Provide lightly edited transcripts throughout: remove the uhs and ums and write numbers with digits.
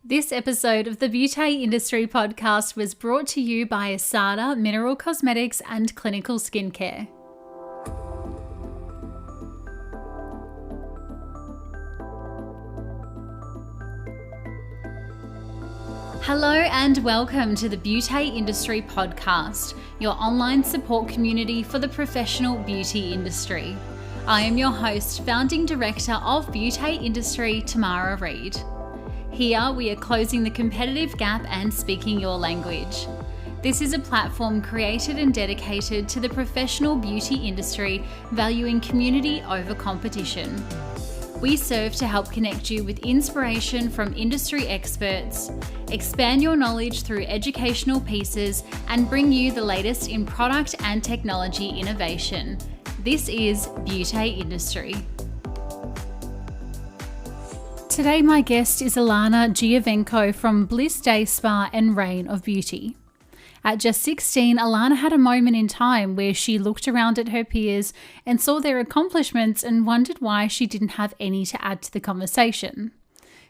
This episode of the Beauty Industry podcast was brought to you by Issada Mineral Cosmetics and Clinical Skincare. Hello and welcome to the Beauty Industry podcast, your online support community for the professional beauty industry. I am your host, founding director of Beauty Industry, Tamara Reig. Here, we are closing the competitive gap and speaking your language. This is a platform created and dedicated to the professional beauty industry, valuing community over competition. We serve to help connect you with inspiration from industry experts, expand your knowledge through educational pieces, and bring you the latest in product and technology innovation. This is Beauty Industry. Today, my guest is Alana Giovenco from Bliss Day Spa and Reign of Beauty. At just 16, Alana had a moment in time where she looked around at her peers and saw their accomplishments and wondered why she didn't have any to add to the conversation.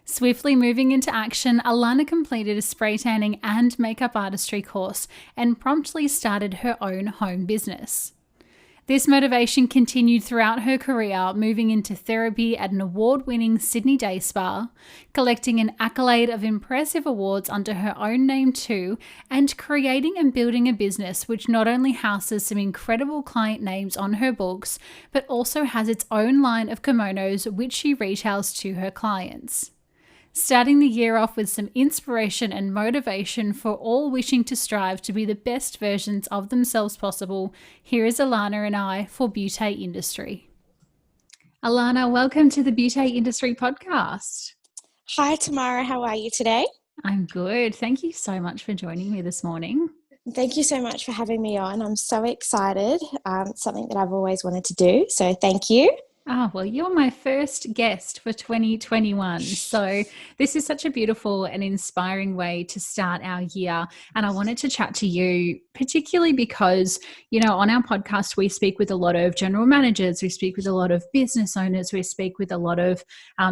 Swiftly moving into action, Alana completed a spray tanning and makeup artistry course and promptly started her own home business. This motivation continued throughout her career, moving into therapy at an award-winning Sydney day spa, collecting an accolade of impressive awards under her own name too, and creating and building a business which not only houses some incredible client names on her books, but also has its own line of kimonos which she retails to her clients. Starting the year off with some inspiration and motivation for all wishing to strive to be the best versions of themselves possible, here is Alana and I for Beauty Industry. Alana, welcome to the Beauty Industry podcast. Hi, Tamara. How are you today? I'm good. Thank you so much for joining me this morning. Thank you so much for having me on. I'm so excited. It's something that I've always wanted to do, so thank you. Well, you're my first guest for 2021. So this is such a beautiful and inspiring way to start our year. And I wanted to chat to you, particularly because, on our podcast, we speak with a lot of general managers, we speak with a lot of business owners, we speak with a lot of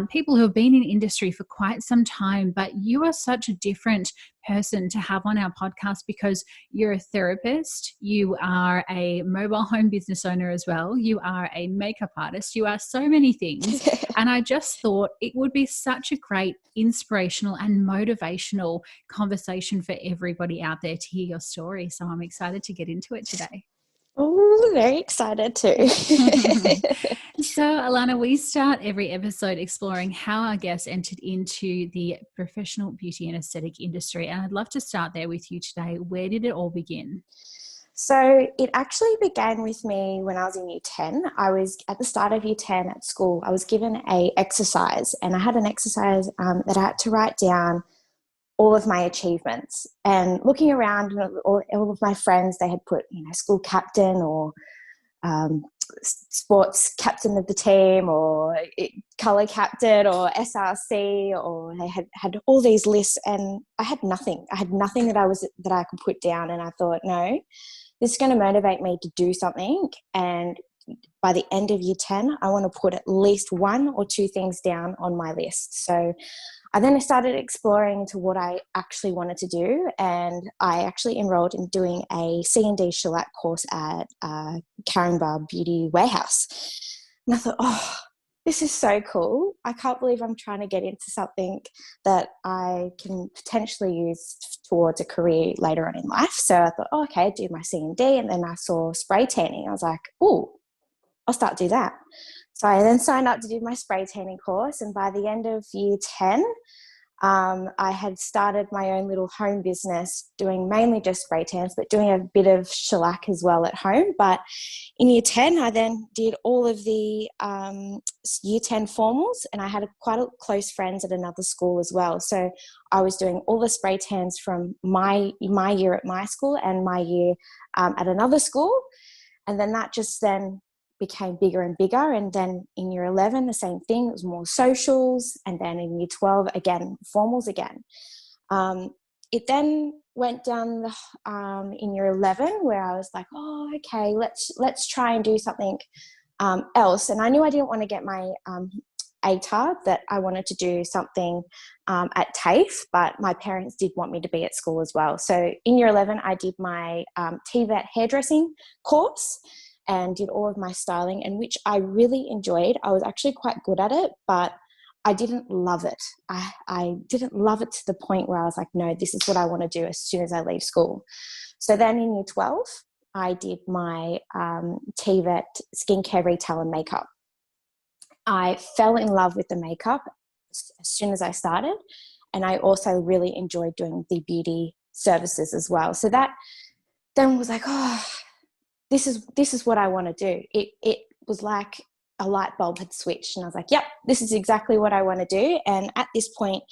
people who have been in industry for quite some time. But you are such a different person to have on our podcast because you're a therapist, you are a mobile home business owner as well, you are a makeup artist, you are so many things. And I just thought it would be such a great inspirational and motivational conversation for everybody out there to hear your story. So I'm excited to get into it today. Oh, very excited too. So, Alana, we start every episode exploring how our guests entered into the professional beauty and aesthetic industry. And I'd love to start there with you today. Where did it all begin? So it actually began with me when I was in year 10. I was at the start of year 10 at school. I was given an exercise, and I had an exercise that I had to write down all of my achievements. And looking around, all of my friends, they had put, school captain or sports captain of the team or colour captain or SRC, or they had all these lists, and I had nothing. I had nothing that I could put down, and I thought, no, this is going to motivate me to do something. And by the end of year 10, I want to put at least one or two things down on my list. So I started exploring into what I actually wanted to do, and I actually enrolled in doing a C&D shellac course at Caringbah Beauty Warehouse. And I thought, oh, this is so cool. I can't believe I'm trying to get into something that I can potentially use towards a career later on in life. So I thought, oh, okay, do my C&D, and then I saw spray tanning. I was like, oh, I'll start to do that. So I then signed up to do my spray tanning course, and by the end of year 10, I had started my own little home business doing mainly just spray tans, but doing a bit of shellac as well at home. But in year 10, I then did all of the year 10 formals, and I had quite close friends at another school as well. So I was doing all the spray tans from my year at my school and my year at another school. And then that just then became bigger and bigger. And then in year 11, the same thing. It was more socials. And then in year 12, again, formals again. It then went down in year 11 where I was like, oh, okay, let's try and do something else. And I knew I didn't want to get my ATAR that I wanted to do something at TAFE, but my parents did want me to be at school as well. So in year 11, I did my TVET hairdressing course and did all of my styling, and which I really enjoyed. I was actually quite good at it, but I didn't love it. I didn't love it to the point where I was like, no, this is what I want to do as soon as I leave school. So then in year 12, I did my TVET skincare, retail and makeup. I fell in love with the makeup as soon as I started, and I also really enjoyed doing the beauty services as well. So that then was like, oh, this is what I want to do. It was like a light bulb had switched, and I was like, yep, this is exactly what I want to do. And at this point,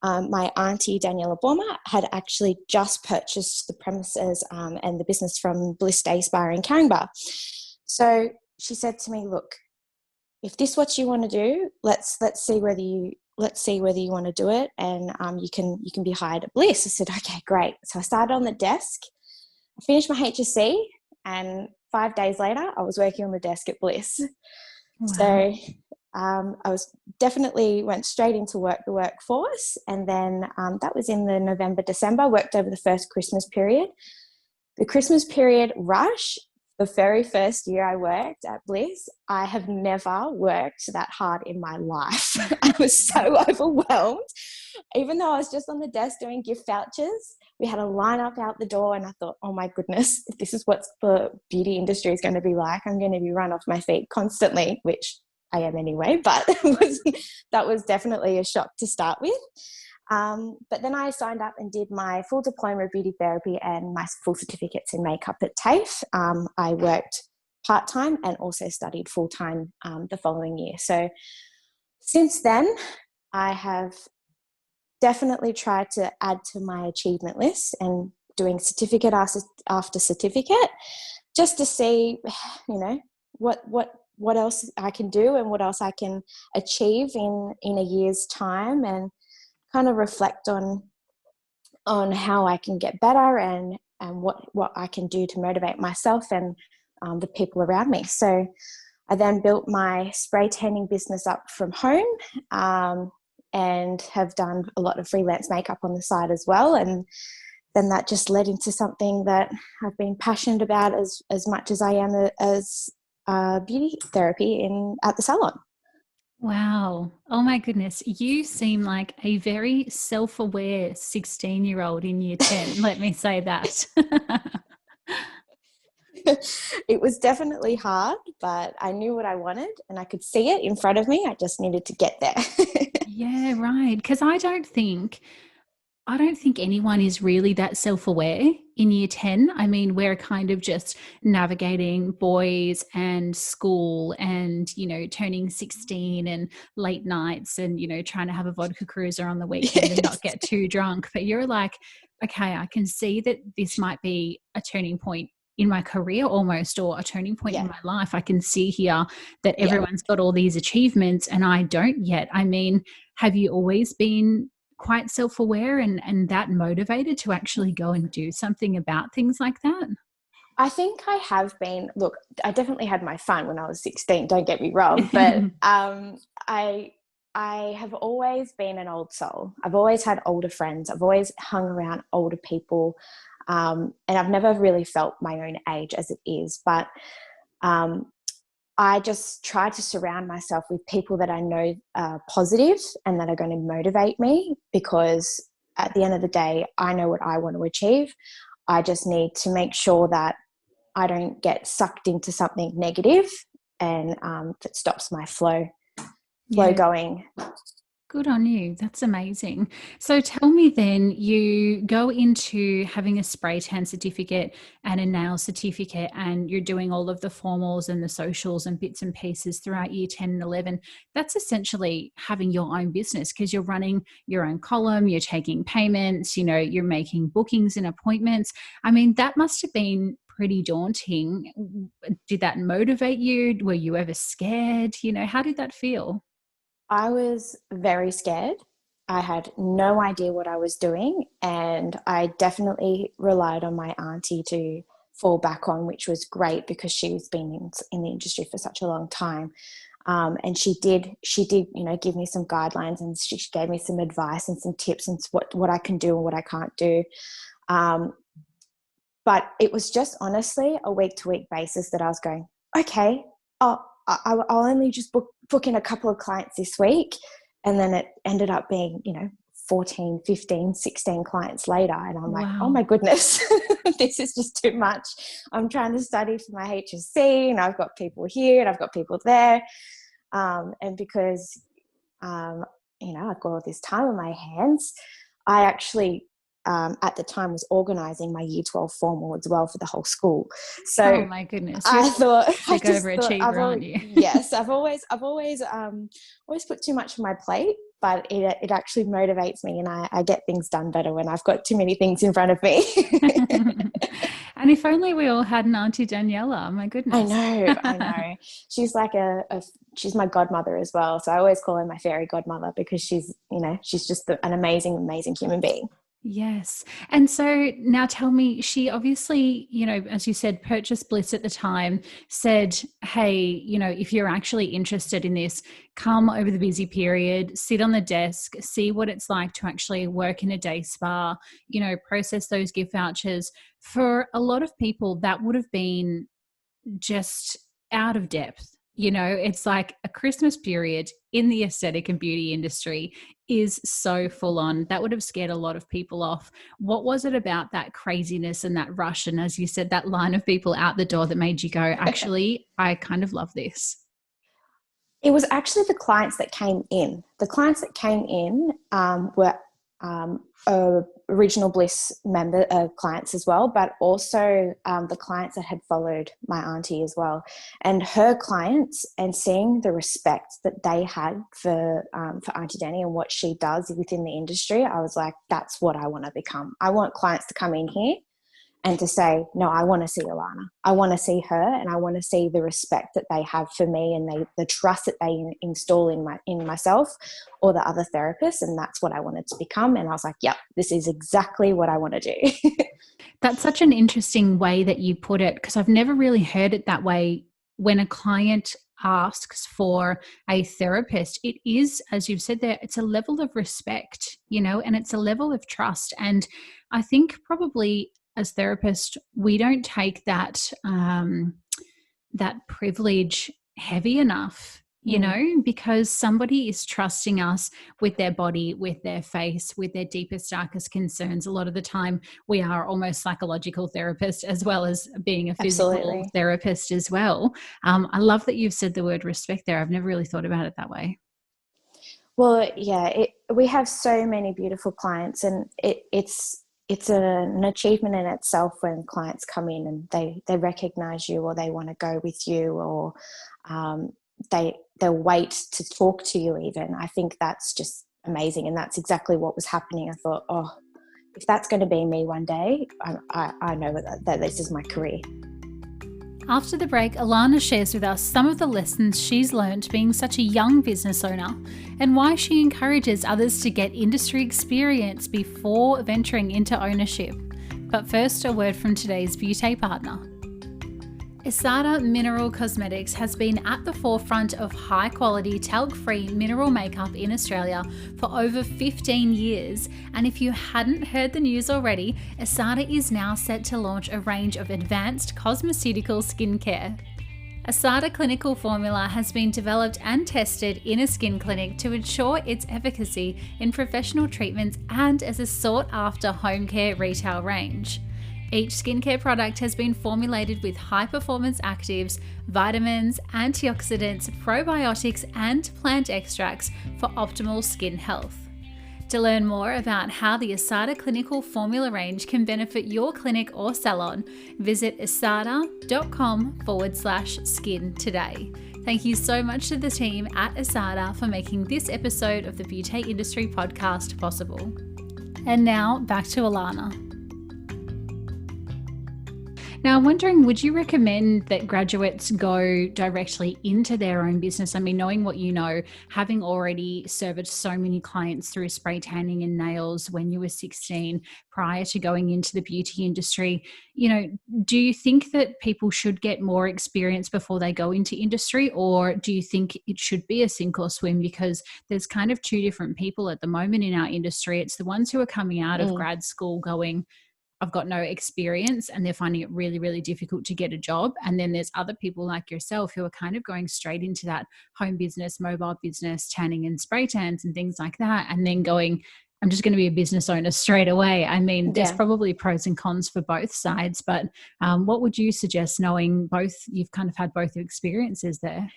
my auntie Daniela Borma had actually just purchased the premises and the business from Bliss Day Spa in Caringbah. So she said to me, look, if this is what you want to do, let's see whether you want to do it, and you can be hired at Bliss. I said, okay, great. So I started on the desk. I finished my HSC, and 5 days later, I was working on the desk at Bliss. Wow. So I was definitely went straight into the workforce, and then that was in the November, December. Worked over the first Christmas period. The Christmas period rush. The very first year I worked at Bliss, I have never worked that hard in my life. I was so overwhelmed. Even though I was just on the desk doing gift vouchers, we had a line up out the door, and I thought, oh my goodness, if this is what the beauty industry is going to be like, I'm going to be run off my feet constantly, which I am anyway, but that was definitely a shock to start with. But then I signed up and did my full diploma of beauty therapy and my full certificates in makeup at TAFE. I worked part-time and also studied full-time the following year. So since then, I have definitely tried to add to my achievement list and doing certificate after certificate, just to see, what else I can do and what else I can achieve in a year's time, and kind of reflect on how I can get better and what I can do to motivate myself and the people around me. So I then built my spray tanning business up from home, and have done a lot of freelance makeup on the side as well. And then that just led into something that I've been passionate about as much as I am as beauty therapy at the salon. Wow. Oh my goodness. You seem like a very self-aware 16-year-old in year 10. Let me say that. It was definitely hard, but I knew what I wanted and I could see it in front of me. I just needed to get there. Yeah, right. Because I don't think anyone is really that self-aware in year 10. I mean, we're kind of just navigating boys and school and, turning 16 and late nights and, trying to have a vodka cruiser on the weekend and not get too drunk. But you're like, okay, I can see that this might be a turning point in my career almost, or a turning point in my life. I can see here that everyone's got all these achievements and I don't yet. I mean, have you always been quite self-aware and that motivated to actually go and do something about things like that? I think I have been. Look, I definitely had my fun when I was 16, don't get me wrong, but I have always been an old soul. I've always had older friends. I've always hung around older people, and I've never really felt my own age as it is, but I just try to surround myself with people that I know are positive and that are going to motivate me, because at the end of the day, I know what I want to achieve. I just need to make sure that I don't get sucked into something negative and that stops my flow going. Good on you. That's amazing. So tell me then, you go into having a spray tan certificate and a nail certificate, and you're doing all of the formals and the socials and bits and pieces throughout year 10 and 11. That's essentially having your own business, because you're running your own column, you're taking payments, you're making bookings and appointments. I mean, that must have been pretty daunting. Did that motivate you? Were you ever scared? How did that feel? I was very scared. I had no idea what I was doing, and I definitely relied on my auntie to fall back on, which was great because she's been in the industry for such a long time. And she did, give me some guidelines, and she gave me some advice and some tips and what I can do and what I can't do. But it was just honestly a week-to-week basis that I was going, okay, I'll only just book in a couple of clients this week. And then it ended up being, 14, 15, 16 clients later. And I'm like, oh my goodness, this is just too much. I'm trying to study for my HSC, and I've got people here and I've got people there. And because, I've got all this time on my hands, I actually, at the time, was organising my Year 12 formal as well for the whole school. So, oh my goodness, I thought, overachiever, aren't you? Yes, I've always put too much on my plate, but it actually motivates me, and I get things done better when I've got too many things in front of me. And if only we all had an Auntie Daniela, my goodness. I know. She's like she's my godmother as well. So I always call her my fairy godmother, because she's just an amazing, amazing human being. Yes. And so now tell me, she obviously, as you said, purchased Bliss at the time, said, hey, if you're actually interested in this, come over the busy period, sit on the desk, see what it's like to actually work in a day spa, process those gift vouchers. For a lot of people, that would have been just out of depth. It's like a Christmas period in the aesthetic and beauty industry is so full on. That would have scared a lot of people off. What was it about that craziness and that rush, and as you said, that line of people out the door, that made you go, actually, I kind of love this? It was actually the clients that came in. The clients that came in were original Bliss member clients as well, but also the clients that had followed my auntie as well, and her clients, and seeing the respect that they had for Auntie Danny and what she does within the industry. I was like, that's what I want to become. I want clients to come in here and to say, no, I want to see Alana. I want to see her, and I want to see the respect that they have for me, and the trust that they install in myself or the other therapists. And that's what I wanted to become. And I was like, yep, this is exactly what I want to do. That's such an interesting way that you put it, because I've never really heard it that way. When a client asks for a therapist, it is, as you've said there, it's a level of respect, and it's a level of trust. And I think probably as therapists, we don't take that privilege heavy enough, because somebody is trusting us with their body, with their face, with their deepest, darkest concerns. A lot of the time we are almost psychological therapists as well as being a physical therapist as well. I love that you've said the word respect there. I've never really thought about it that way. Well, yeah, we have so many beautiful clients, and it's an achievement in itself when clients come in and they recognize you, or they want to go with you, or they'll wait to talk to you even. I think that's just amazing, and that's exactly what was happening. I thought, oh, if that's going to be me one day, I know that this is my career. After the break, Alana shares with us some of the lessons she's learned being such a young business owner, and why she encourages others to get industry experience before venturing into ownership. But first, a word from today's beauty partner. Issada Mineral Cosmetics has been at the forefront of high-quality, talc-free mineral makeup in Australia for over 15 years. And if you hadn't heard the news already, Issada is now set to launch a range of advanced cosmeceutical skincare. Issada Clinical Formula has been developed and tested in a skin clinic to ensure its efficacy in professional treatments and as a sought-after home care retail range. Each skincare product has been formulated with high-performance actives, vitamins, antioxidants, probiotics, and plant extracts for optimal skin health. To learn more about how the Issada Clinical Formula range can benefit your clinic or salon, visit issada.com/skin today. Thank you so much to the team at Issada for making this episode of the Beauty Industry Podcast possible. And now back to Alana. Now, I'm wondering, would you recommend that graduates go directly into their own business? I mean, knowing what you know, having already serviced so many clients through spray tanning and nails when you were 16, prior to going into the beauty industry, do you think that people should get more experience before they go into industry, or do you think it should be a sink or swim? Because there's kind of two different people at the moment in our industry. It's the ones who are coming out of grad school going, I've got no experience, and they're finding it really, really difficult to get a job. And then there's other people like yourself who are kind of going straight into that home business, mobile business, tanning and spray tans and things like that. And then going, I'm just going to be a business owner straight away. I mean, there's probably pros and cons for both sides, but what would you suggest, knowing both, you've kind of had both experiences there?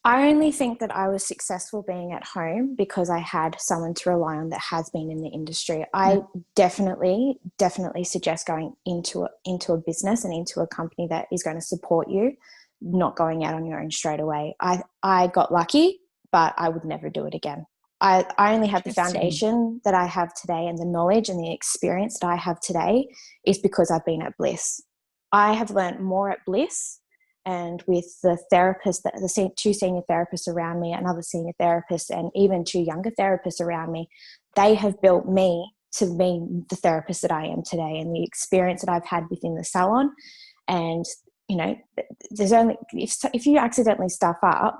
I only think that I was successful being at home because I had someone to rely on that has been in the industry. I definitely suggest going into a business and into a company that is going to support you, not going out on your own straight away. I got lucky, but I would never do it again. I only have the foundation that I have today, and the knowledge and the experience that I have today is because I've been at Bliss. I have learned more at Bliss, and with the therapist, the two senior therapists around me, another senior therapist, and even two younger therapists around me, they have built me to be the therapist that I am today, and the experience that I've had within the salon. And, there's only, if you accidentally stuff up,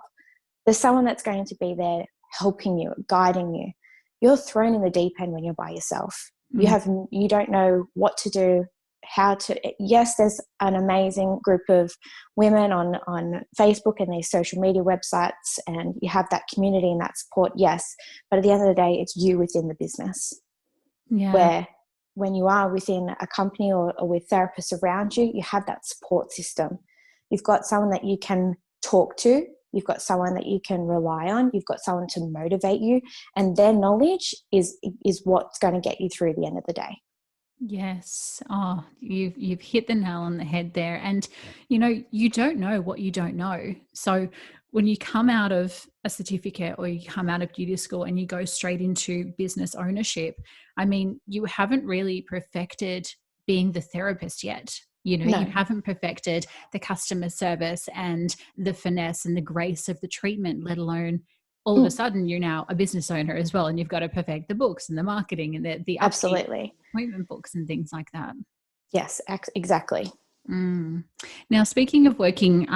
there's someone that's going to be there helping you, guiding you. You're thrown in the deep end when you're by yourself. You don't know what to do, how to. Yes, there's an amazing group of women on Facebook and these social media websites, and you have that community and that support, yes, but at the end of the day, it's you within the business. Where when you are within a company or with therapists around you, you have that support system. You've got someone that you can talk to, you've got someone that you can rely on, you've got someone to motivate you, and their knowledge is what's going to get you through the end of the day. Yes. Oh, you've hit the nail on the head there. And you don't know what you don't know. So when you come out of a certificate or you come out of beauty school and you go straight into business ownership, I mean, you haven't really perfected being the therapist yet. You haven't perfected the customer service and the finesse and the grace of the treatment, let alone all of a sudden you're now a business owner as well, and you've got to perfect the books and the marketing and the absolutely appointment books and things like that. Yes, exactly. Now, speaking of working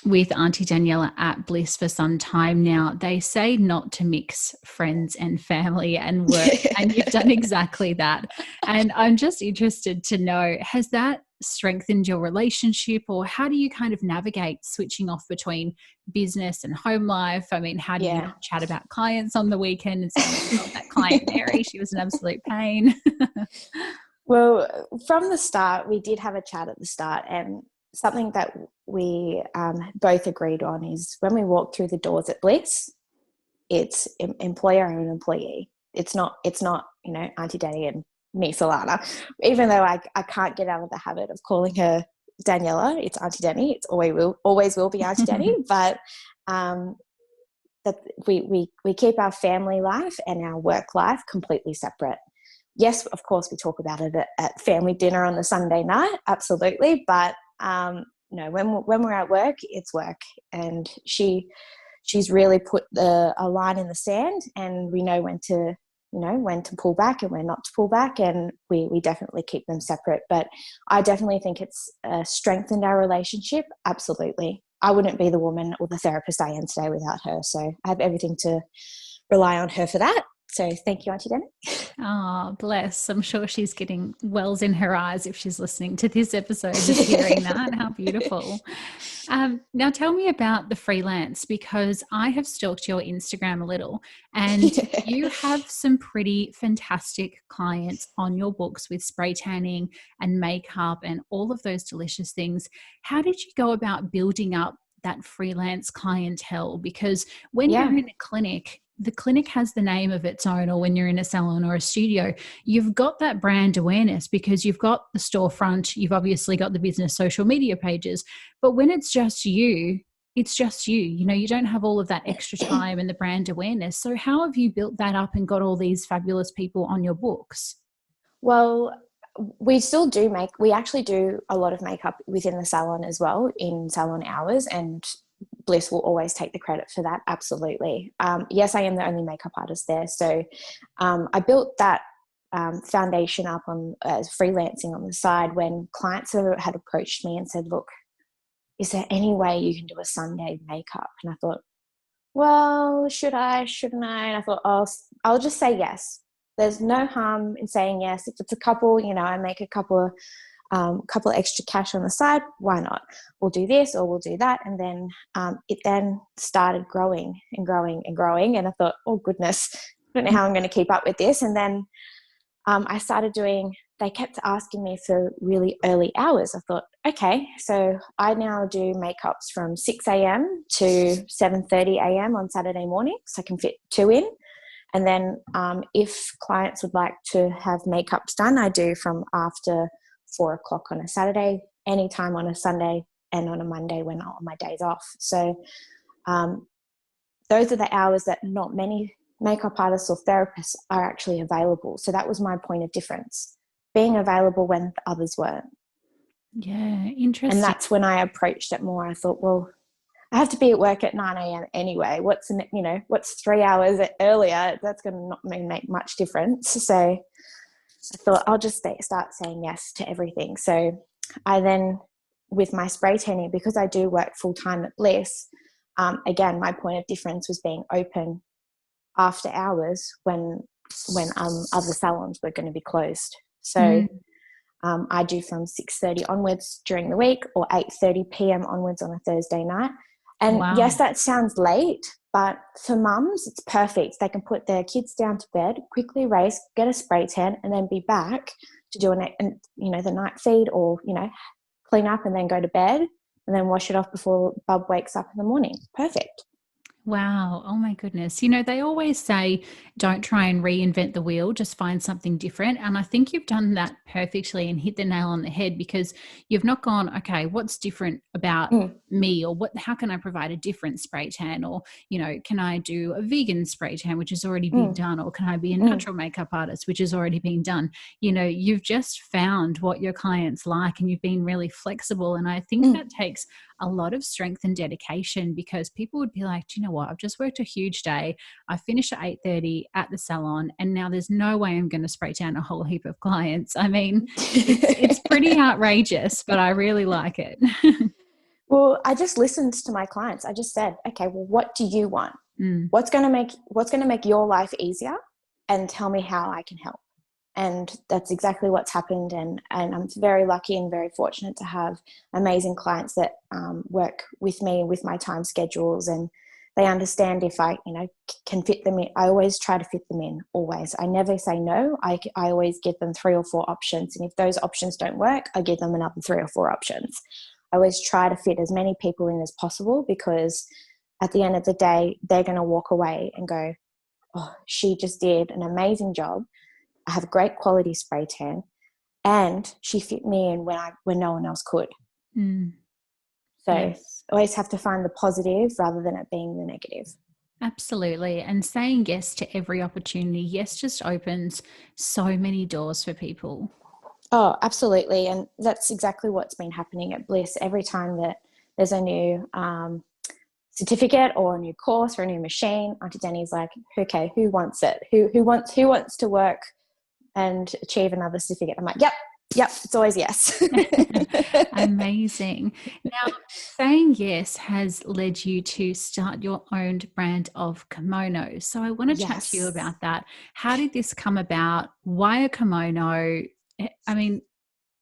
with Auntie Daniela at Bliss for some time now, they say not to mix friends and family and work, and you've done exactly that. And I'm just interested to know, has that strengthened your relationship, or how do you kind of navigate switching off between business and home life? I mean, how do you not chat about clients on the weekend and say, oh, that client Mary, she was an absolute pain? Well, from the start, we did have a chat at the start, and something that we both agreed on is when we walk through the doors at Bliss, it's employer and employee. It's not Auntie Danny and me, Alana. Even though I can't get out of the habit of calling her Daniela, it's Auntie Danny. It's always will be Auntie Danny. But that we keep our family life and our work life completely separate. Yes, of course, we talk about it at family dinner on the Sunday night, absolutely. But when we're at work, it's work, and she's really put a line in the sand, and we know when to pull back and when not to pull back, and we definitely keep them separate. But I definitely think it's strengthened our relationship, absolutely. I wouldn't be the woman or the therapist I am today without her, so I have everything to rely on her for that. So thank you, Auntie Danny. Oh, bless. I'm sure she's getting wells in her eyes if she's listening to this episode, just hearing that. How beautiful. Now tell me about the freelance, because I have stalked your Instagram a little, and you have some pretty fantastic clients on your books with spray tanning and makeup and all of those delicious things. How did you go about building up that freelance clientele? Because when you're in a clinic, the clinic has the name of its own, or when you're in a salon or a studio, you've got that brand awareness because you've got the storefront, you've obviously got the business social media pages. But when it's just you, it's just you. You don't have all of that extra time and the brand awareness. So how have you built that up and got all these fabulous people on your books? Well, we still do we actually do a lot of makeup within the salon as well, in salon hours, and Bliss will always take the credit for that. Absolutely. Yes, I am the only makeup artist there. So I built that foundation up on freelancing on the side when clients had approached me and said, look, is there any way you can do a Sunday makeup? And I thought, well, should I, shouldn't I? And I thought, oh, I'll just say yes. There's no harm in saying yes. If it's a couple, you know, I make a couple extra cash on the side, why not? We'll do this or we'll do that. And then it then started growing and growing and growing. And I thought, oh, goodness, I don't know how I'm going to keep up with this. And then I started they kept asking me for really early hours. I thought, okay, so I now do makeups from 6 a.m. to 7:30 a.m. on Saturday mornings. I can fit 2 in. And then if clients would like to have makeups done, I do from after 4 o'clock on a Saturday, anytime on a Sunday, and on a Monday when I'm on my days off. So those are the hours that not many makeup artists or therapists are actually available. So that was my point of difference, being available when others weren't. Yeah, interesting. And that's when I approached it more. I thought, well, I have to be at work at 9 a.m. anyway. What's 3 hours earlier? That's going to not make much difference. So I thought I'll just start saying yes to everything. So I then, with my spray tanning, because I do work full time at Bliss, again, my point of difference was being open after hours when other salons were going to be closed. So I do from 6:30 onwards during the week, or 8:30 p.m. onwards on a Thursday night. And yes, that sounds late, but for mums, it's perfect. They can put their kids down to bed, quickly race, get a spray tan, and then be back to do the night feed, or, clean up and then go to bed and then wash it off before Bub wakes up in the morning. Perfect. Wow. Oh my goodness. They always say, don't try and reinvent the wheel, just find something different. And I think you've done that perfectly and hit the nail on the head, because you've not gone, okay, what's different about me, or how can I provide a different spray tan, or, can I do a vegan spray tan, which has already been done, or can I be a natural makeup artist, which has already been done? You've just found what your clients like, and you've been really flexible. And I think that takes a lot of strength and dedication, because people would be like, do you know what? I've just worked a huge day. I finish at 8:30 at the salon, and now there's no way I'm going to spray tan a whole heap of clients. I mean, it's pretty outrageous, but I really like it. Well, I just listened to my clients. I just said, okay, well, what do you want? What's going to make your life easier, and tell me how I can help. And that's exactly what's happened. And I'm very lucky and very fortunate to have amazing clients that work with me with my time schedules, and they understand if I, can fit them in. I always try to fit them in, always. I never say no. I always give them 3 or 4 options. And if those options don't work, I give them another 3 or 4 options. I always try to fit as many people in as possible, because at the end of the day, they're going to walk away and go, oh, she just did an amazing job. I have a great quality spray tan, and she fit me in when no one else could. So yes. Always have to find the positive rather than it being the negative. Absolutely. And saying yes to every opportunity, yes, just opens so many doors for people. Oh, absolutely. And that's exactly what's been happening at Bliss. Every time that there's a new certificate or a new course or a new machine, Auntie Danny's like, okay, who wants it? Who wants to work and achieve another certificate? I'm like, yep, it's always yes. Amazing. Now, saying yes has led you to start your own brand of kimonos. So I want to chat to you about that. How did this come about? Why a kimono? I mean,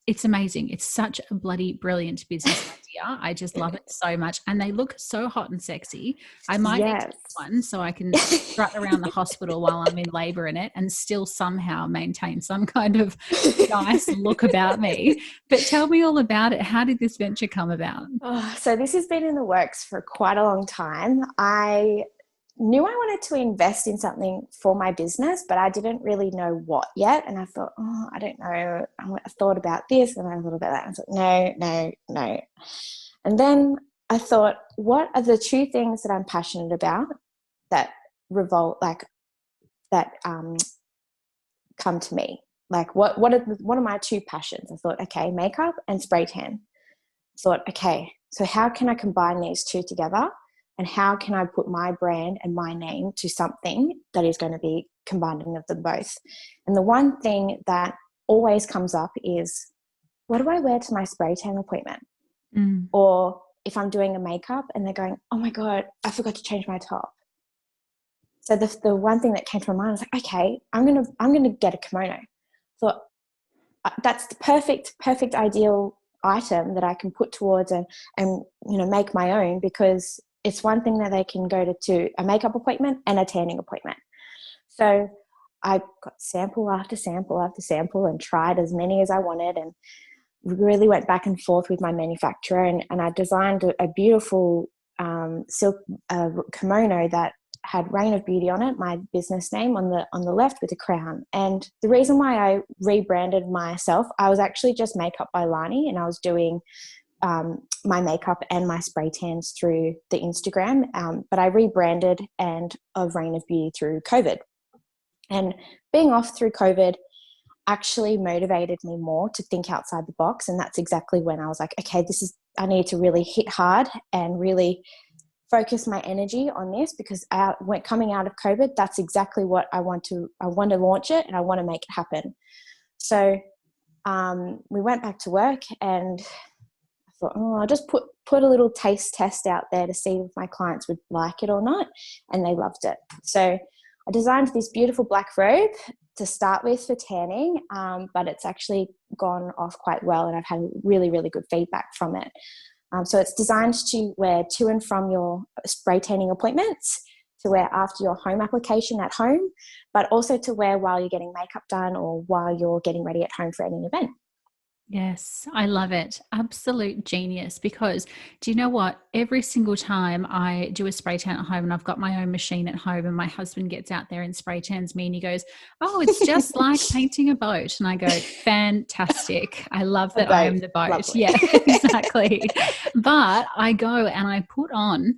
it's amazing. It's such a bloody brilliant business idea. I just love it so much. And they look so hot and sexy. I might need to get one so I can strut around the hospital while I'm in labor in it and still somehow maintain some kind of nice look about me. But tell me all about it. How did this venture come about? Oh, so this has been in the works for quite a long time. I knew I wanted to invest in something for my business, but I didn't really know what yet. And I thought, I don't know. I thought about this and I thought about that. And I thought, no. And then I thought, what are the 2 things that I'm passionate about that come to me? like what are my two passions? I thought, okay, makeup and spray tan. I thought, okay, so how can I combine these two together, and how can I put my brand and my name to something that is going to be combining of them both? And the one thing that always comes up is, what do I wear to my spray tan appointment? Or if I'm doing a makeup and they're going, oh my God, I forgot to change my top. So the one thing that came to my mind was like, okay, I'm gonna get a kimono. Thought that's the perfect ideal item that I can put towards and make my own, because it's one thing that they can go to a makeup appointment and a tanning appointment. So I got sample after sample after sample and tried as many as I wanted, and really went back and forth with my manufacturer, and I designed a beautiful silk kimono that had Reign of Beauty on it, my business name, on the left with a crown. And the reason why I rebranded myself, I was actually just Makeup by Lani, and I was doing my makeup and my spray tans through the Instagram, but I rebranded and of Reign of Beauty through COVID. And being off through COVID actually motivated me more to think outside the box, and that's exactly when I was like, okay, I need to really hit hard and really focus my energy on this, because coming out of COVID, that's exactly what I want to launch it, and I want to make it happen. So we went back to work, and I thought, I'll just put a little taste test out there to see if my clients would like it or not, and they loved it. So I designed this beautiful black robe to start with for tanning, but it's actually gone off quite well, and I've had really, really good feedback from it. So it's designed to wear to and from your spray tanning appointments, to wear after your home application at home, but also to wear while you're getting makeup done or while you're getting ready at home for any event. Yes, I love it. Absolute genius. Because do you know what? Every single time I do a spray tan at home, and I've got my own machine at home, and my husband gets out there and spray tans me, and he goes, oh, it's just like painting a boat. And I go, fantastic. I love that I am the boat. Lovely. Yeah, exactly. But I go and I put on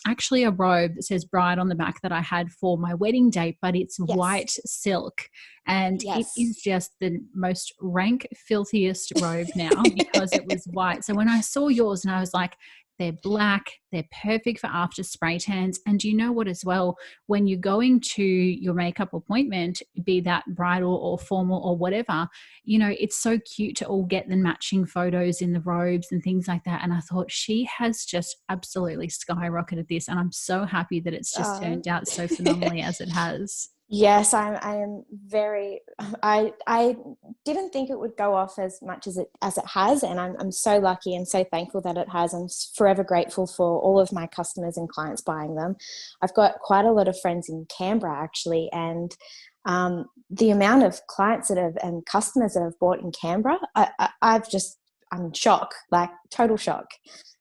actually a robe that says bride on the back that I had for my wedding date, but it's white silk. And it is just the most rank, filthiest robe now because it was white. So when I saw yours, and I was like, they're black, they're perfect for after spray tans. And do you know what as well? When you're going to your makeup appointment, be that bridal or formal or whatever, it's so cute to all get the matching photos in the robes and things like that. And I thought, she has just absolutely skyrocketed this. And I'm so happy that it's just turned out so phenomenally as it has. Yes, I am very. I didn't think it would go off as much as it has, and I'm so lucky and so thankful that it has. I'm forever grateful for all of my customers and clients buying them. I've got quite a lot of friends in Canberra actually, and the amount of clients and customers that have bought in Canberra, I'm shocked, like total shock.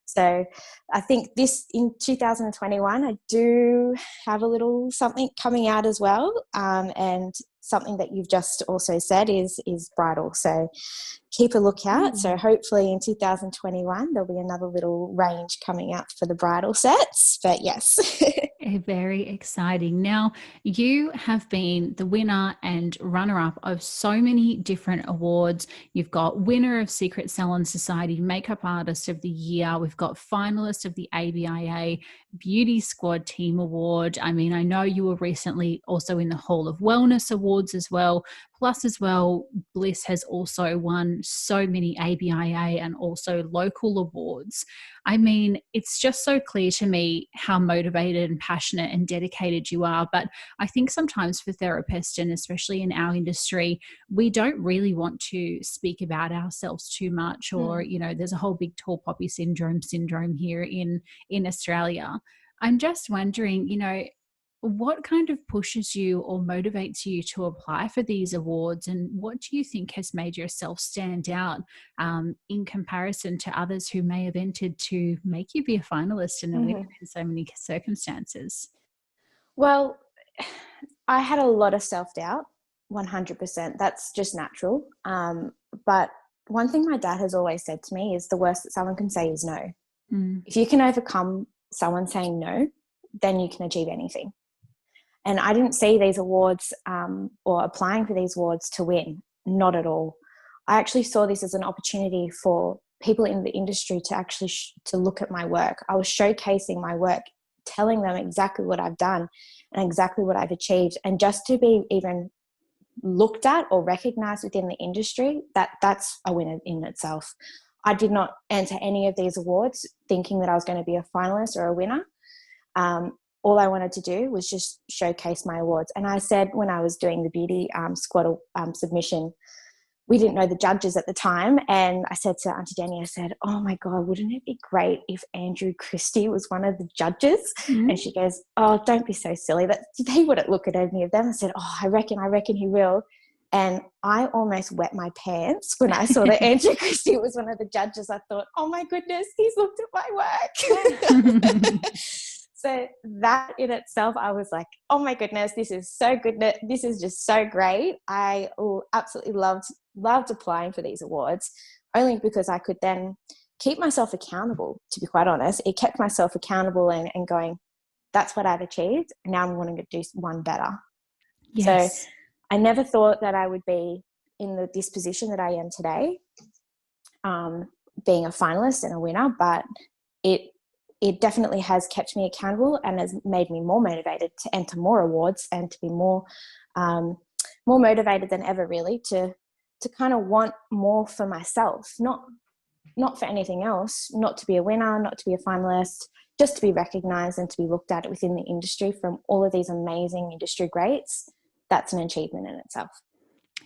So I think in 2021, I do have a little something coming out as well. And something that you've just also said is bridal. So keep a lookout. So hopefully in 2021, there'll be another little range coming out for the bridal sets. But yes. Very exciting. Now, you have been the winner and runner-up of so many different awards. You've got winner of Secret Salon Society Makeup Artist of the Year. We've got finalist of the ABIA Beauty Squad Team Award. I mean, I know you were recently also in the Hall of Wellness Awards as well. Plus as well, Bliss has also won so many ABIA and also local awards. I mean, it's just so clear to me how motivated and passionate and dedicated you are. But I think sometimes for therapists, and especially in our industry, we don't really want to speak about ourselves too much, or, there's a whole big tall poppy syndrome here in Australia. I'm just wondering, what kind of pushes you or motivates you to apply for these awards, and what do you think has made yourself stand out in comparison to others who may have entered to make you be a finalist and a winner in so many circumstances? Well, I had a lot of self-doubt, 100%. That's just natural. But one thing my dad has always said to me is the worst that someone can say is no. If you can overcome someone saying no, then you can achieve anything. And I didn't see these awards or applying for these awards to win, not at all. I actually saw this as an opportunity for people in the industry to actually to look at my work. I was showcasing my work, telling them exactly what I've done and exactly what I've achieved. And just to be even looked at or recognized within the industry, that's a win in itself. I did not enter any of these awards thinking that I was going to be a finalist or a winner. All I wanted to do was just showcase my awards. And I said, when I was doing the beauty squad submission, we didn't know the judges at the time. And I said to Auntie Jenny, I said, oh my God, wouldn't it be great if Andrew Christie was one of the judges? Mm-hmm. And she goes, oh, don't be so silly. He wouldn't look at any of them. I said, oh, I reckon he will. And I almost wet my pants when I saw that Andrew Christie was one of the judges. I thought, oh my goodness, he's looked at my work. So that in itself, I was like, oh my goodness, this is so good. This is just so great. I absolutely loved applying for these awards, only because I could then keep myself accountable, to be quite honest. It kept myself accountable and going, that's what I've achieved. Now I'm wanting to do one better. Yes. So I never thought that I would be in this position that I am today, being a finalist and a winner, but it definitely has kept me accountable and has made me more motivated to enter more awards and to be more motivated than ever, really, to kind of want more for myself, not for anything else, not to be a winner, not to be a finalist, just to be recognised and to be looked at within the industry from all of these amazing industry greats. That's an achievement in itself.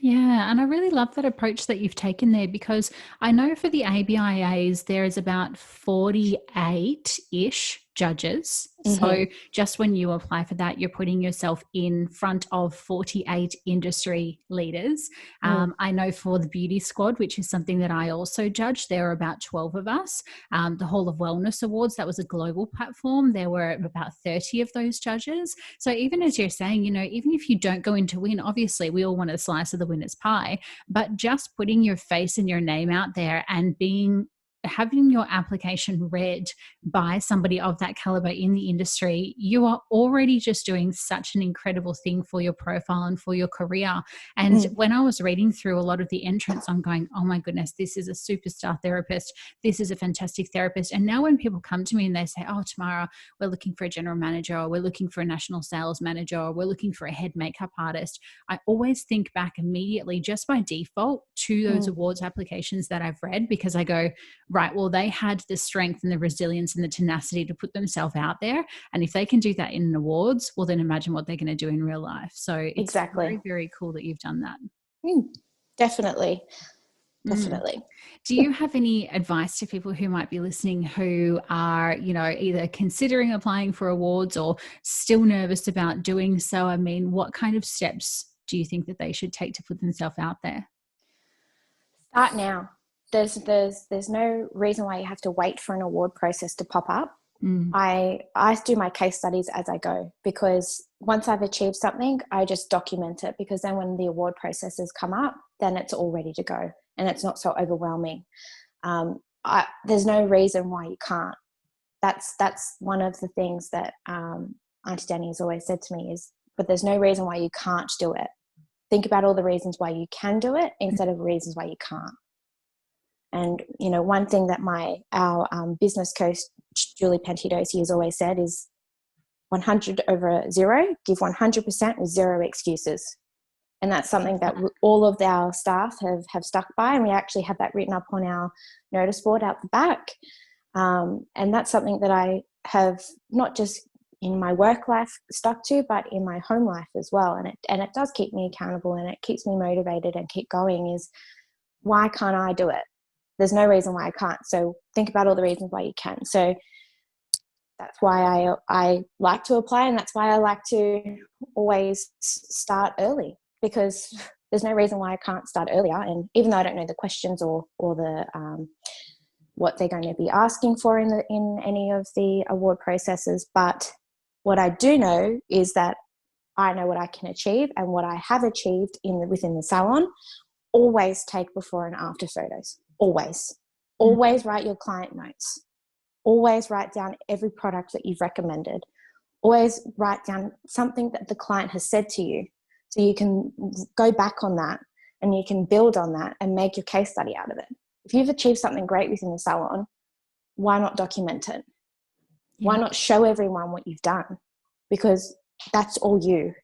Yeah, and I really love that approach that you've taken there, because I know for the ABIAs there is about 48-ish judges. Mm-hmm. So just when you apply for that, you're putting yourself in front of 48 industry leaders. I know for the beauty squad, which is something that I also judge, there are about 12 of us. The Hall of Wellness Awards, that was a global platform. There were about 30 of those judges. So even as you're saying, even if you don't go in to win, obviously we all want a slice of the winner's pie, but just putting your face and your name out there and having your application read by somebody of that caliber in the industry, you are already just doing such an incredible thing for your profile and for your career. And when I was reading through a lot of the entrants, I'm going, oh my goodness, this is a superstar therapist. This is a fantastic therapist. And now when people come to me and they say, oh, Tamara, we're looking for a general manager, or we're looking for a national sales manager, or we're looking for a head makeup artist, I always think back immediately, just by default, to those awards applications that I've read, because I go, right, well, they had the strength and the resilience and the tenacity to put themselves out there. And if they can do that in awards, well, then imagine what they're going to do in real life. So it's exactly very, very cool that you've done that. Definitely. Do you have any advice to people who might be listening who are, either considering applying for awards or still nervous about doing so? I mean, what kind of steps do you think that they should take to put themselves out there? Start now. There's no reason why you have to wait for an award process to pop up. I do my case studies as I go, because once I've achieved something, I just document it, because then when the award processes come up, then it's all ready to go and it's not so overwhelming. There's no reason why you can't. That's one of the things that Auntie Danny has always said to me is, but there's no reason why you can't do it. Think about all the reasons why you can do it instead of reasons why you can't. And, one thing that our business coach, Julie Pantidosi, has always said is 100 over 0, give 100% with 0 excuses. And that's something that all of our staff have stuck by. And we actually have that written up on our notice board out the back. And that's something that I have not just in my work life stuck to, but in my home life as well. And it does keep me accountable, and it keeps me motivated and keep going, is why can't I do it? There's no reason why I can't. So think about all the reasons why you can. So that's why I like to apply, and that's why I like to always start early, because there's no reason why I can't start earlier. And even though I don't know the questions or the what they're going to be asking for in any of the award processes, but what I do know is that I know what I can achieve and what I have achieved within the salon. Always take before and after photos. Always write your client notes. Always write down every product that you've recommended. always write down something that the client has said to you, so you can go back on that and you can build on that and make your case study out of it. If you've achieved something great within the salon, why not document it? Yeah. Why not show everyone what you've done? Because that's all you.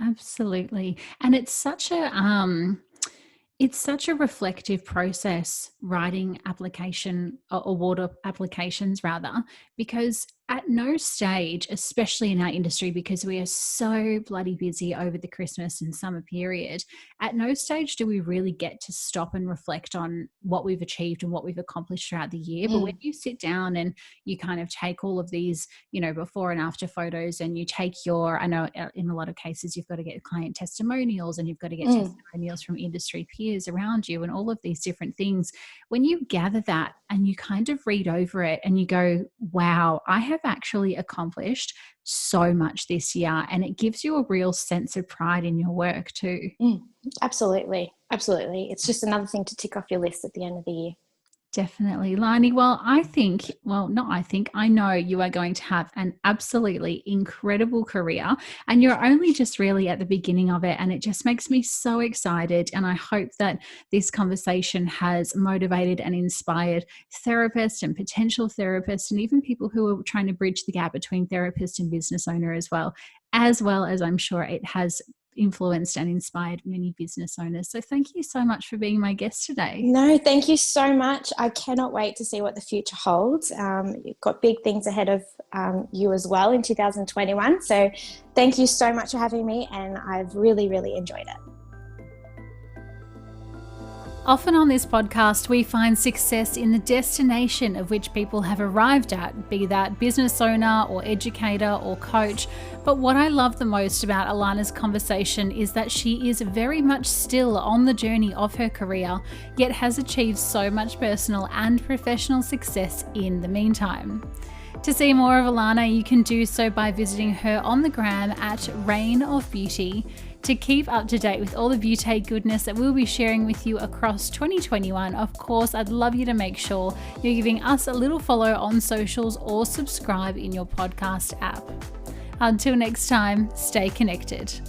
Absolutely. And it's such a reflective process, writing award applications rather, because at no stage, especially in our industry, because we are so bloody busy over the Christmas and summer period, at no stage do we really get to stop and reflect on what we've achieved and what we've accomplished throughout the year. But when you sit down and you kind of take all of these, before and after photos, and you take I know in a lot of cases, you've got to get client testimonials and you've got to get testimonials from industry peers around you and all of these different things. When you gather that and you kind of read over it and you go, wow, I have actually accomplished so much this year, and it gives you a real sense of pride in your work too. Absolutely. It's just another thing to tick off your list at the end of the year. Definitely, Lani. Well, I know you are going to have an absolutely incredible career, and you're only just really at the beginning of it, and it just makes me so excited. And I hope that this conversation has motivated and inspired therapists and potential therapists, and even people who are trying to bridge the gap between therapist and business owner as well as I'm sure it has influenced and inspired many business owners. So thank you so much for being my guest today. No, thank you so much. I cannot wait to see what the future holds. You've got big things ahead of you as well in 2021. So thank you so much for having me, and I've really, really enjoyed it. Often on this podcast, we find success in the destination of which people have arrived at, be that business owner or educator or coach. But what I love the most about Alana's conversation is that she is very much still on the journey of her career, yet has achieved so much personal and professional success in the meantime. To see more of Alana, you can do so by visiting her on the gram at Reign of Beauty. To keep up to date with all the beauty goodness that we'll be sharing with you across 2021, of course, I'd love you to make sure you're giving us a little follow on socials or subscribe in your podcast app. Until next time, stay connected.